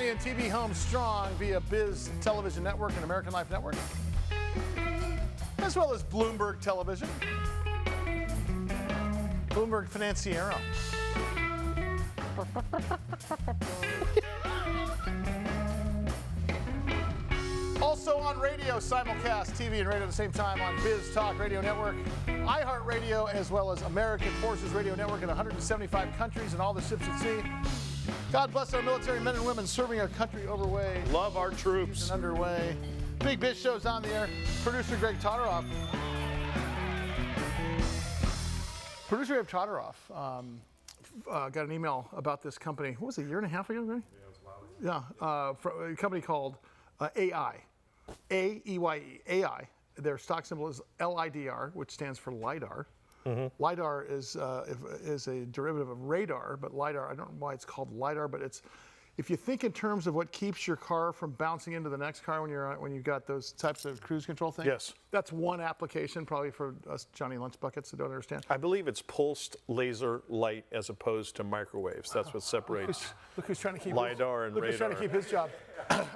Family and TV home strong via Biz Television Network and American Life Network, as well as Bloomberg Television, Bloomberg Financiero. Also on radio, simulcast TV and radio at the same time on Biz Talk Radio Network, iHeartRadio, as well as American Forces Radio Network in 175 countries and all the ships at sea. God bless our military men and women serving our country overway. Love our troops. Underway. Big Biz Show's on the air. Producer Greg Todoroff. Producer Greg Todoroff got an email about this company. What was it, a year and a half ago, Greg? Yeah, it was a while. A company called AEye. AEye. AEye. Their stock symbol is LIDR, which stands for Lidar. Mm-hmm. Lidar is a derivative of radar, but Lidar, I don't know why it's called Lidar, but it's, if you think in terms of what keeps your car from bouncing into the next car when you've got those types of cruise control things. Yes. That's one application, probably for us Johnny Lunch Buckets that don't understand. I believe it's pulsed laser light as opposed to microwaves. That's what separates look who's trying to keep Lidar and radar. Who's trying to keep his job.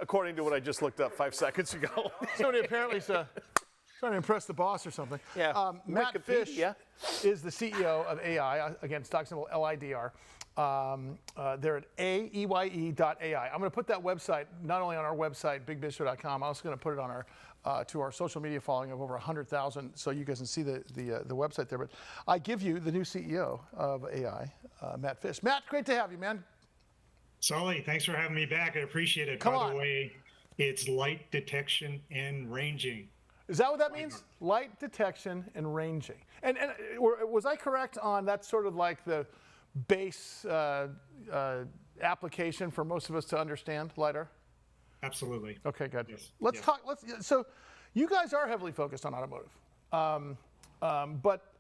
According to what I just looked up 5 seconds ago. Somebody apparently trying to impress the boss or something. Yeah. Matt Fisch is the CEO of AEye, again, stock symbol LIDR. They're at aeye.ai. I'm going to put that website not only on our website, bigbizshow.com. I'm also going to put it on our to our social media following of over 100,000, so you guys can see the website there. But I give you the new CEO of AEye, Matt Fisch. Matt, great to have you, man. Sully, thanks for having me back. I appreciate it. By the way, it's light detection and ranging. Is that what that means? Light detection and ranging. And was I correct on that's sort of like the base application for most of us to understand LiDAR? Absolutely. Okay, good. Yes. Let's talk. So, you guys are heavily focused on automotive, but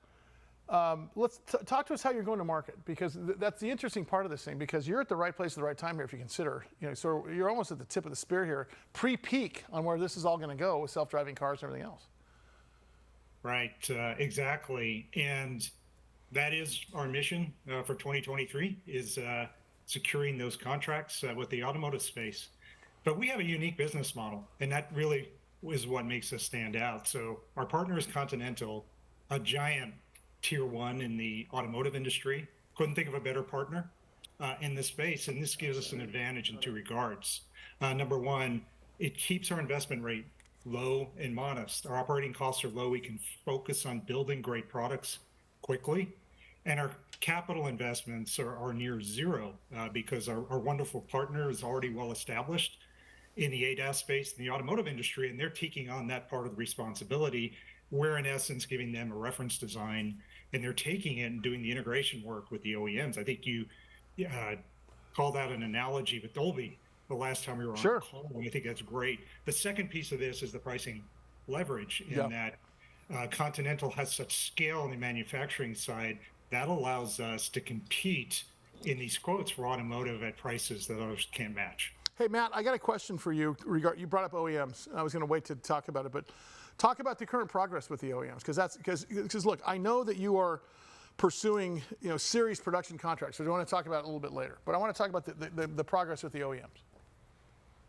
let's talk to us how you're going to market, because that's the interesting part of this thing. Because you're at the right place at the right time here. If you consider, so you're almost at the tip of the spear here, pre-peak on where this is all going to go with self-driving cars and everything else. Right. Exactly. And that is our mission for 2023, is securing those contracts with the automotive space. But we have a unique business model, and that really is what makes us stand out. So our partner is Continental, a giant tier one in the automotive industry. Couldn't think of a better partner in this space, and this gives us an advantage in two regards. Number one, it keeps our investment rate low and modest. Our operating costs are low. We can focus on building great products quickly, and our capital investments are near zero because our wonderful partner is already well established in the ADAS space in the automotive industry, and they're taking on that part of the responsibility. We're in essence giving them a reference design, and they're taking it and doing the integration work with the OEMs. I think you called out an analogy with Dolby the last time we were on the call, and I think that's great. The second piece of this is the pricing leverage in that Continental has such scale on the manufacturing side that allows us to compete in these quotes for automotive at prices that others can't match. Hey, Matt, I got a question for you. You brought up OEMs. I was going to wait to talk about it, but talk about the current progress with the OEMs, because look, I know that you are pursuing series production contracts, so I want to talk about it a little bit later. But I want to talk about the progress with the OEMs.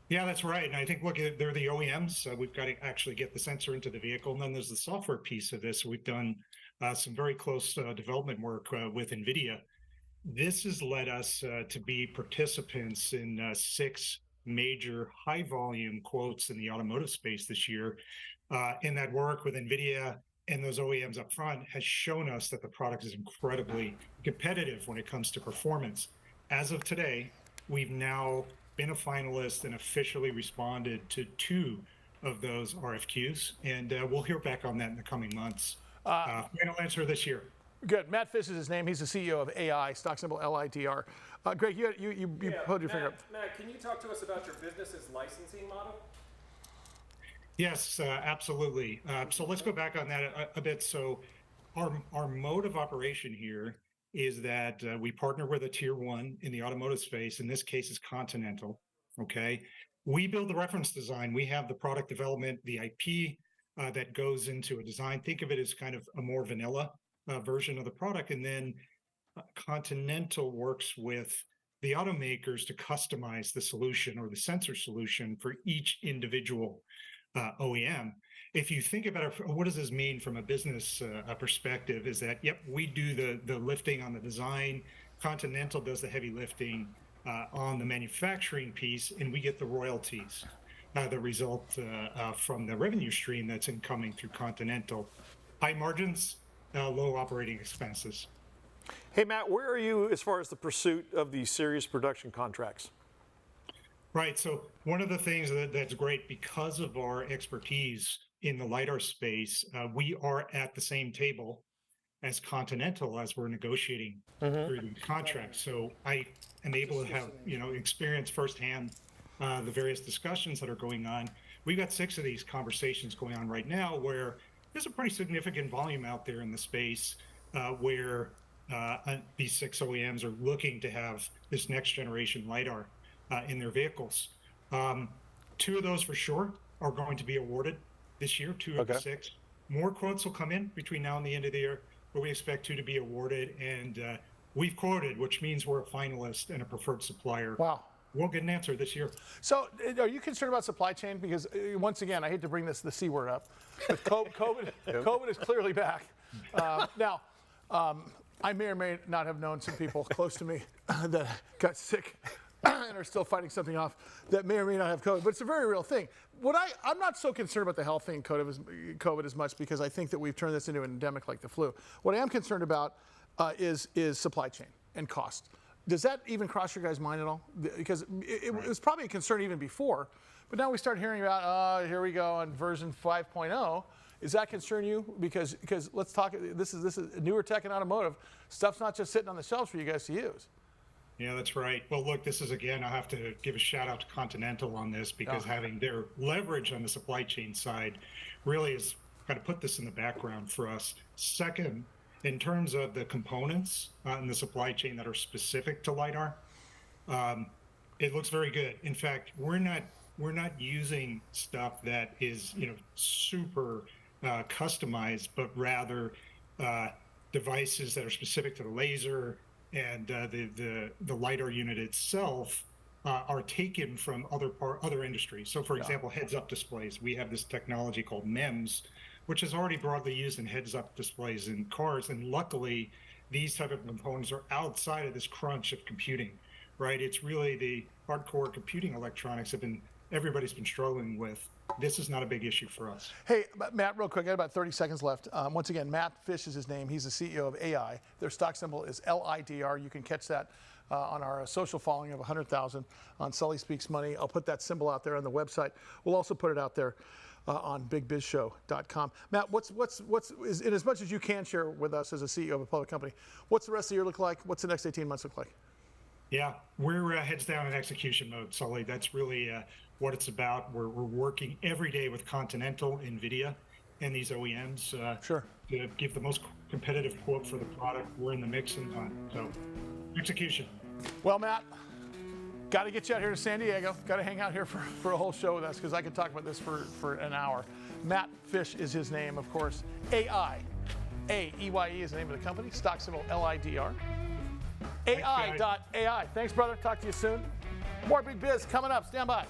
Yeah, that's right. And I think, look, they're the OEMs. We've got to actually get the sensor into the vehicle, and then there's the software piece of this. We've done some very close development work with Nvidia. This has led us to be participants in 6 major high volume quotes in the automotive space this year. And that work with Nvidia and those OEMs up front has shown us that the product is incredibly competitive when it comes to performance. As of today, we've now been a finalist and officially responded to 2 of those RFQs, and we'll hear back on that in the coming months. Final answer this year. Good. Matt Fisch is his name. He's the CEO of AEye, stock symbol LIDR. Greg, you hold your finger up. Matt, can you talk to us about your business's licensing model? Yes, absolutely. So let's go back on that a bit. So our mode of operation here is that we partner with a tier one in the automotive space. In this case, is Continental. Okay. We build the reference design. We have the product development, the IP that goes into a design. Think of it as kind of a more vanilla version of the product. And then Continental works with the automakers to customize the solution or the sensor solution for each individual OEM. If you think about it, what does this mean from a business perspective is that, yep, we do the lifting on the design, Continental does the heavy lifting on the manufacturing piece, and we get the royalties, the result from the revenue stream that's incoming through Continental. High margins, low operating expenses. Hey, Matt, where are you as far as the pursuit of these serious production contracts? Right. So one of the things that's great because of our expertise in the Lidar space, we are at the same table as Continental as we're negotiating through the contract. So I am able to have, experience firsthand the various discussions that are going on. We've got 6 of these conversations going on right now where there's a pretty significant volume out there in the space where these 6 OEMs are looking to have this next generation Lidar in their vehicles. 2 of those for sure are going to be awarded this year, 2 of the 6. More quotes will come in between now and the end of the year, but we expect 2 to be awarded. And we've quoted, which means we're a finalist and a preferred supplier. Wow. We'll get an answer this year. So are you concerned about supply chain? Because once again, I hate to bring the C word up, but COVID is clearly back. Now, I may or may not have known some people close to me that got sick and are still fighting something off that may or may not have COVID, but it's a very real thing. I'm not so concerned about the health thing, COVID as much, because I think that we've turned this into an endemic like the flu. What I am concerned about is supply chain and cost. Does that even cross your guys' mind at all? Because it was probably a concern even before, but now we start hearing about, here we go on version 5.0. Does that concern you? Because let's talk, this is newer tech and automotive. Stuff's not just sitting on the shelves for you guys to use. Yeah, that's right. Well, look, this is, again, I have to give a shout out to Continental on this because having their leverage on the supply chain side really is kind of put this in the background for us. Second, in terms of the components in the supply chain that are specific to Lidar, it looks very good. In fact, we're not using stuff that is super customized, but rather devices that are specific to the laser and the Lidar unit itself are taken from other industries. So, for example, heads-up displays. We have this technology called MEMS, which is already broadly used in heads-up displays in cars. And luckily, these type of components are outside of this crunch of computing, right? It's really the hardcore computing electronics everybody's been struggling with. This is not a big issue for us. Hey, Matt, real quick, I got about 30 seconds left. Once again, Matt Fisch is his name. He's the CEO of AEye. Their stock symbol is LIDR. You can catch that on our social following of 100,000 on Sully Speaks Money. I'll put that symbol out there on the website. We'll also put it out there on bigbizshow.com. Matt, in as much as you can share with us as a CEO of a public company, what's the rest of the year look like? What's the next 18 months look like? Yeah, we're heads down in execution mode, Sully. That's really what it's about. We're working every day with Continental, Nvidia, and these OEMs to give the most competitive quote for the product. We're in the mix and on. So, execution. Well, Matt, got to get you out here to San Diego. Got to hang out here for a whole show with us because I could talk about this for an hour. Matt Fisch is his name, of course. AEye. AEye is the name of the company. Stock symbol LIDR. AEye.ai. Thanks, brother. Talk to you soon. More Big Biz coming up. Stand by.